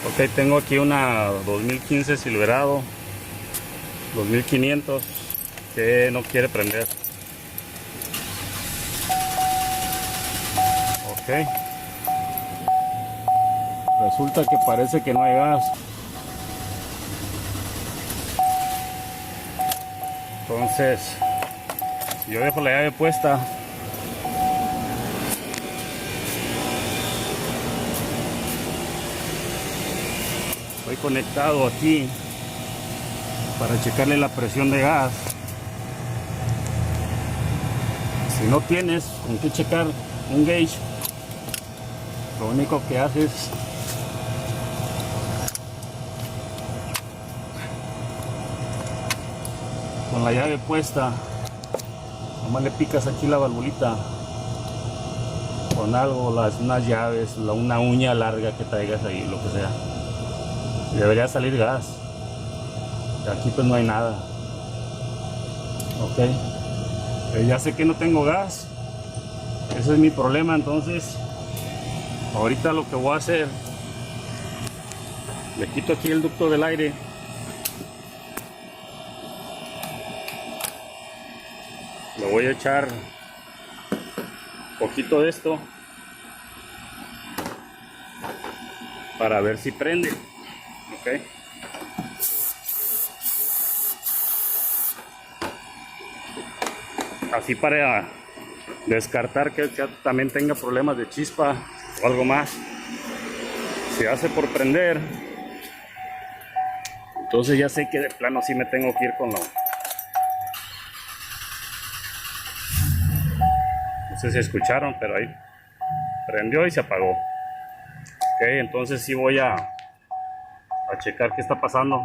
Ok, tengo aquí una 2015 Silverado 2500 que no quiere prender. Ok, resulta que parece que no hay gas. Entonces, si yo dejo la llave puesta, estoy conectado aquí para checarle la presión de gas. Si no tienes con qué checar un gauge, lo único que haces con la llave puesta, nomás le picas aquí la valvulita con algo, unas llaves, una uña larga que traigas ahí, lo que sea, y debería salir gas. Y aquí pues no hay nada. Ok, ya sé que no tengo gas, ese es mi problema. Entonces ahorita lo que voy a hacer, le quito aquí el ducto del aire, le voy a echar poquito de esto para ver si prende. Ok, así para descartar que también tenga problemas de chispa o algo más. Si hace por prender, entonces ya sé que de plano sí me tengo que ir con lo... No sé si escucharon, pero ahí prendió y se apagó. Ok, entonces sí voy a checar qué está pasando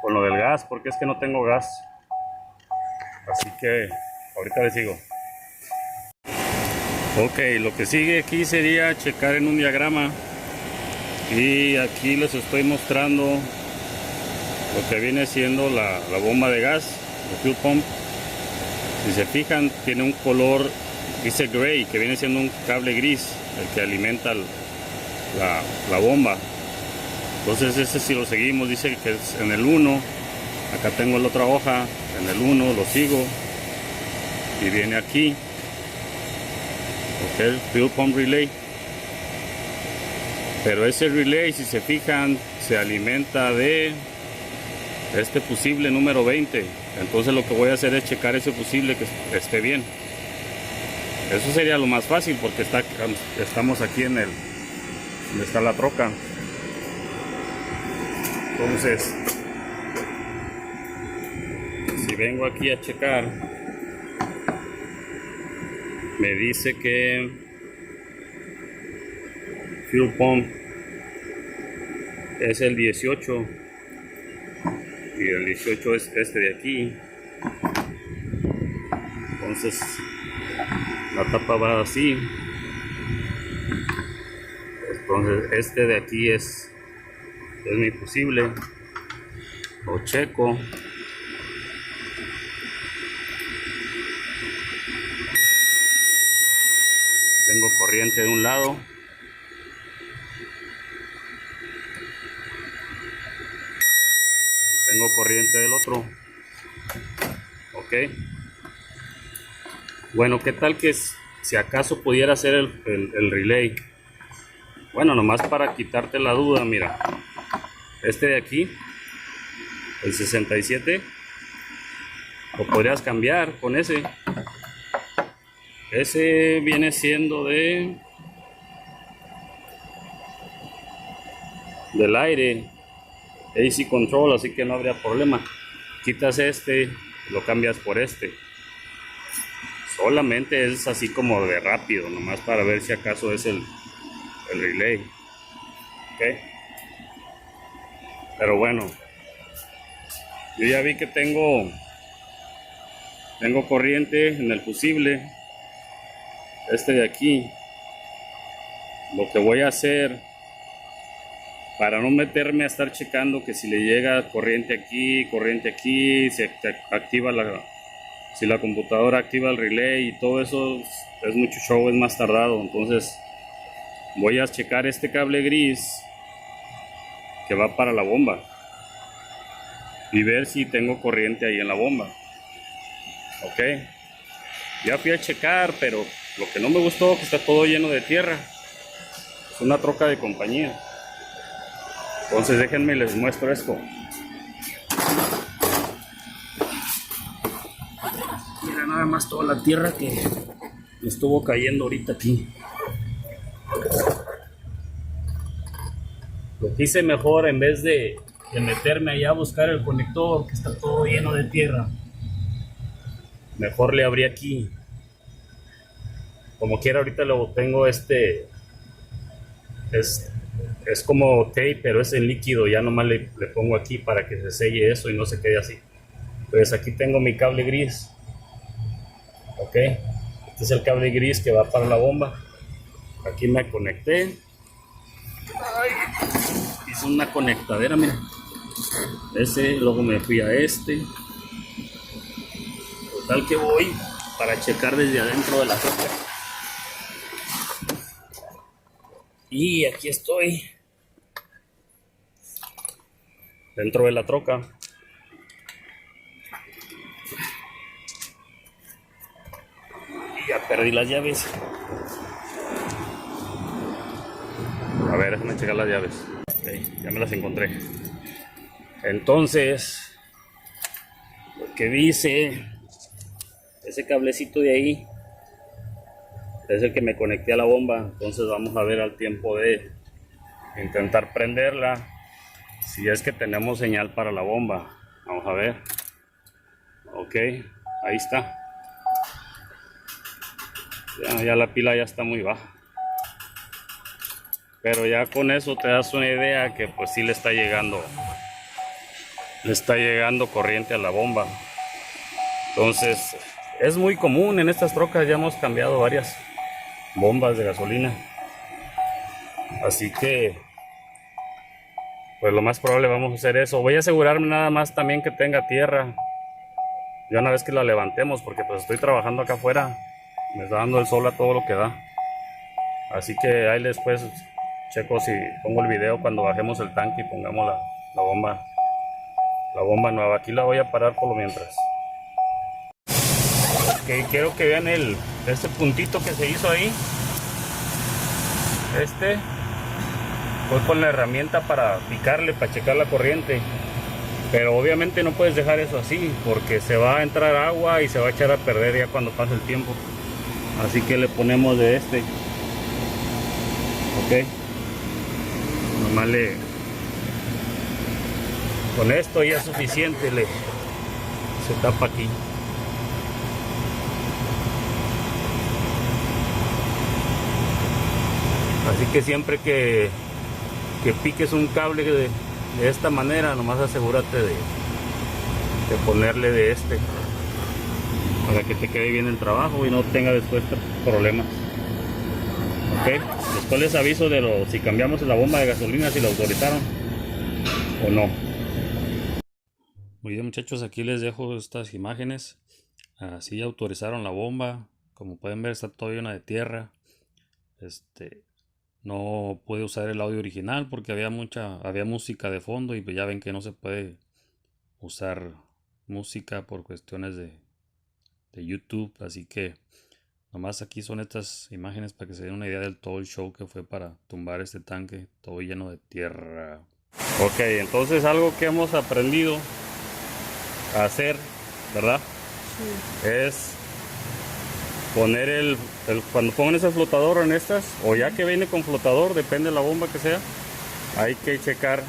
con lo del gas, porque es que no tengo gas. Así que ahorita les sigo. Ok, lo que sigue aquí sería checar en un diagrama, y aquí les estoy mostrando lo que viene siendo la bomba de gas, el fuel pump. Si se fijan, tiene un color, dice gray, que viene siendo un cable gris, el que alimenta la bomba. Entonces ese, si lo seguimos, dice que es en el 1. Acá tengo la otra hoja, en el 1 lo sigo y viene aquí. Ok, el fuel pump relay. Pero ese relay, si se fijan, se alimenta de este fusible número 20. Entonces lo que voy a hacer es checar ese fusible que esté bien. Eso sería lo más fácil, porque estamos aquí en el donde está la troca. Entonces, si vengo aquí a checar, me dice que fuel pump es el 18 y el 18 es este de aquí. Entonces la tapa va así. Entonces este de aquí es mi fusible. Lo checo. Tengo corriente de un lado, tengo corriente del otro. Ok, bueno, ¿qué tal que si acaso pudiera hacer el relay? Bueno, nomás para quitarte la duda, mira, este de aquí, el 67, lo podrías cambiar con ese. Ese viene siendo del aire, AC control, así que no habría problema. Quitas este, lo cambias por este. Solamente es así como de rápido, nomás para ver si acaso es el relay. Ok, pero bueno, yo ya vi que tengo corriente en el fusible, este de aquí. Lo que voy a hacer, para no meterme a estar checando que si le llega corriente aquí, se activa si la computadora activa el relay y todo eso, es mucho show, es más tardado. Entonces voy a checar este cable gris que va para la bomba y ver si tengo corriente ahí en la bomba. Ok, ya fui a checar, pero lo que no me gustó es que está todo lleno de tierra. Es una troca de compañía. Entonces déjenme les muestro esto. Mira nada más toda la tierra que estuvo cayendo ahorita aquí. Lo que hice mejor, en vez de meterme allá a buscar el conector que está todo lleno de tierra, mejor le abrí aquí. Como quiera, ahorita lo tengo es como tape, pero es en líquido. Ya nomás le pongo aquí para que se selle eso y no se quede así. Pues aquí tengo mi cable gris. Ok, este es el cable gris que va para la bomba. Aquí me conecté. Ay, hice una conectadera, mira. Ese, luego me fui a este. Total que voy para checar desde adentro de la troca. Y aquí estoy dentro de la troca. Y ya perdí las llaves. A ver, déjame checar las llaves. Ok, ya me las encontré. Entonces, lo que dice, ese cablecito de ahí es el que me conecté a la bomba. Entonces vamos a ver al tiempo de intentar prenderla, si es que tenemos señal para la bomba. Vamos a ver. Ok, ahí está. Ya la pila ya está muy baja, pero ya con eso te das una idea que pues sí le está llegando corriente a la bomba. Entonces es muy común en estas trocas. Ya hemos cambiado varias bombas de gasolina, así que pues lo más probable vamos a hacer eso. Voy a asegurarme nada más también que tenga tierra ya una vez que la levantemos, porque pues estoy trabajando acá afuera, me está dando el sol a todo lo que da. Así que ahí después checo si pongo el video cuando bajemos el tanque y pongamos la bomba nueva. Aquí la voy a parar por lo mientras. Ok, quiero que vean este puntito que se hizo ahí. Voy con la herramienta para picarle, para checar la corriente. Pero obviamente no puedes dejar eso así, porque se va a entrar agua y se va a echar a perder ya cuando pase el tiempo. Así que le ponemos de ok, nomás con esto ya es suficiente, se tapa aquí. Así que siempre que piques un cable de esta manera, nomás asegúrate de ponerle de para que te quede bien el trabajo y no tenga después problemas. Ok, después les aviso de si cambiamos la bomba de gasolina, si la autorizaron o no. Muy bien, muchachos, aquí les dejo estas imágenes. Así autorizaron la bomba. Como pueden ver, está todo llena de tierra. No pude usar el audio original porque había música de fondo, y ya ven que no se puede usar música por cuestiones de YouTube. Así que nomás aquí son estas imágenes para que se den una idea del todo el show que fue para tumbar este tanque todo lleno de tierra. Ok, entonces algo que hemos aprendido a hacer, ¿verdad? Sí. Es poner cuando pongan ese flotador en estas, o ya que viene con flotador, depende de la bomba que sea, hay que checar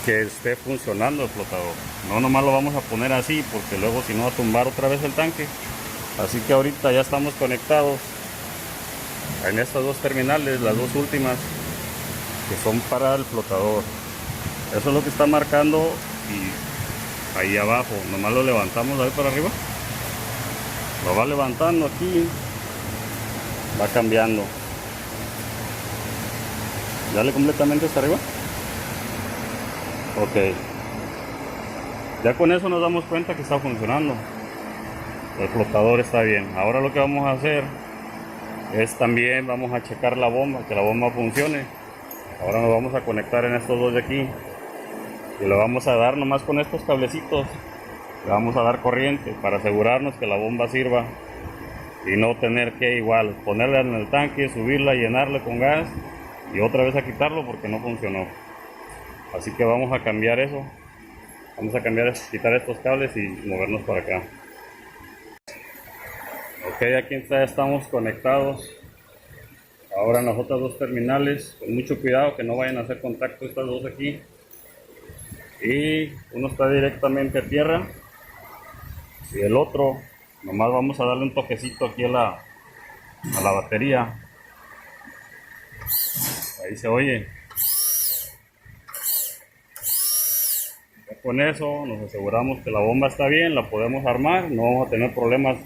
que esté funcionando el flotador. No nomás lo vamos a poner así, porque luego si no va a tumbar otra vez el tanque. Así que ahorita ya estamos conectados en estas dos terminales, las dos últimas, que son para el flotador. Eso es lo que está marcando, y ahí abajo nomás lo levantamos ahí para arriba. Lo va levantando aquí, va cambiando. Dale completamente hasta arriba. Ok, ya con eso nos damos cuenta que está funcionando. El flotador está bien. Ahora lo que vamos a hacer es también vamos a checar la bomba, que la bomba funcione. Ahora nos vamos a conectar en estos dos de aquí y le vamos a dar nomás con estos cablecitos, le vamos a dar corriente para asegurarnos que la bomba sirva y no tener que igual ponerla en el tanque, subirla, llenarle con gas y otra vez a quitarlo porque no funcionó. Así que vamos a cambiar eso, vamos a quitar estos cables y movernos para acá. Ok, aquí estamos conectados ahora en las otras dos terminales, con mucho cuidado que no vayan a hacer contacto estas dos aquí. Y uno está directamente a tierra y el otro nomás vamos a darle un toquecito aquí a la batería. Ahí se oye. Ya con eso nos aseguramos que la bomba está bien, la podemos armar, no vamos a tener problemas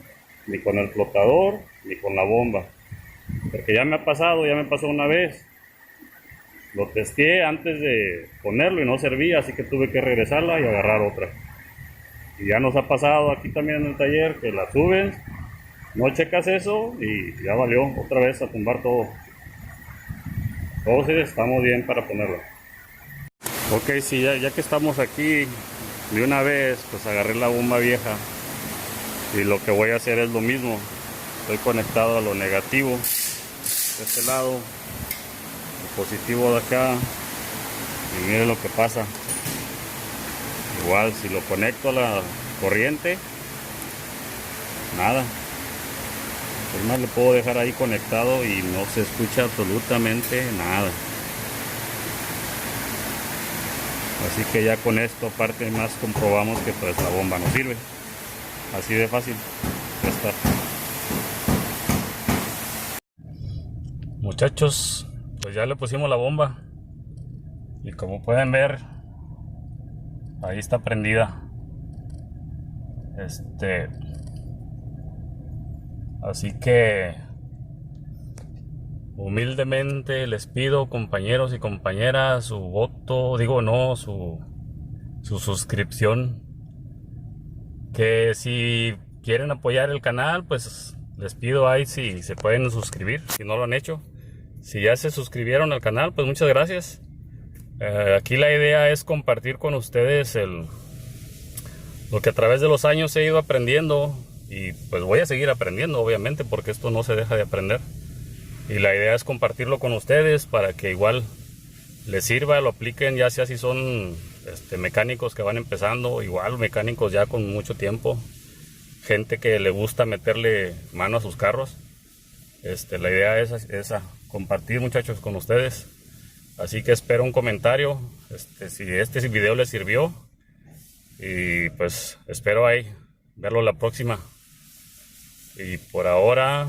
ni con el flotador ni con la bomba, porque ya me pasó una vez. Lo testé antes de ponerlo y no servía, así que tuve que regresarla y agarrar otra. Y ya nos ha pasado aquí también en el taller que la subes, no checas eso y ya valió otra vez a tumbar todo. Entonces estamos bien para ponerlo. Ok, sí, ya que estamos aquí, de una vez pues agarré la bomba vieja y lo que voy a hacer es lo mismo. Estoy conectado a lo negativo de este lado, el positivo de acá, y miren lo que pasa. Igual si lo conecto a la corriente, nada. Además lo puedo dejar ahí conectado y no se escucha absolutamente nada. Así que ya con esto aparte más comprobamos que pues la bomba no sirve. Así de fácil. Ya está. Muchachos, pues ya le pusimos la bomba y como pueden ver, ahí está prendida. Así que humildemente les pido, compañeros y compañeras, su voto, su suscripción. Que si quieren apoyar el canal, pues les pido ahí si se pueden suscribir, si no lo han hecho. Si ya se suscribieron al canal, pues muchas gracias. Aquí la idea es compartir con ustedes lo que a través de los años he ido aprendiendo, y pues voy a seguir aprendiendo obviamente porque esto no se deja de aprender, y la idea es compartirlo con ustedes para que igual les sirva, lo apliquen, ya sea si son mecánicos que van empezando, igual mecánicos ya con mucho tiempo, gente que le gusta meterle mano a sus carros. La idea es esa, compartir, muchachos, con ustedes. Así que espero un comentario, si este video les sirvió, y pues espero ahí verlo la próxima. Y por ahora,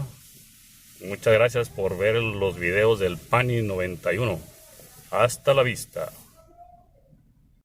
muchas gracias por ver los videos del Pani 91. Hasta la vista.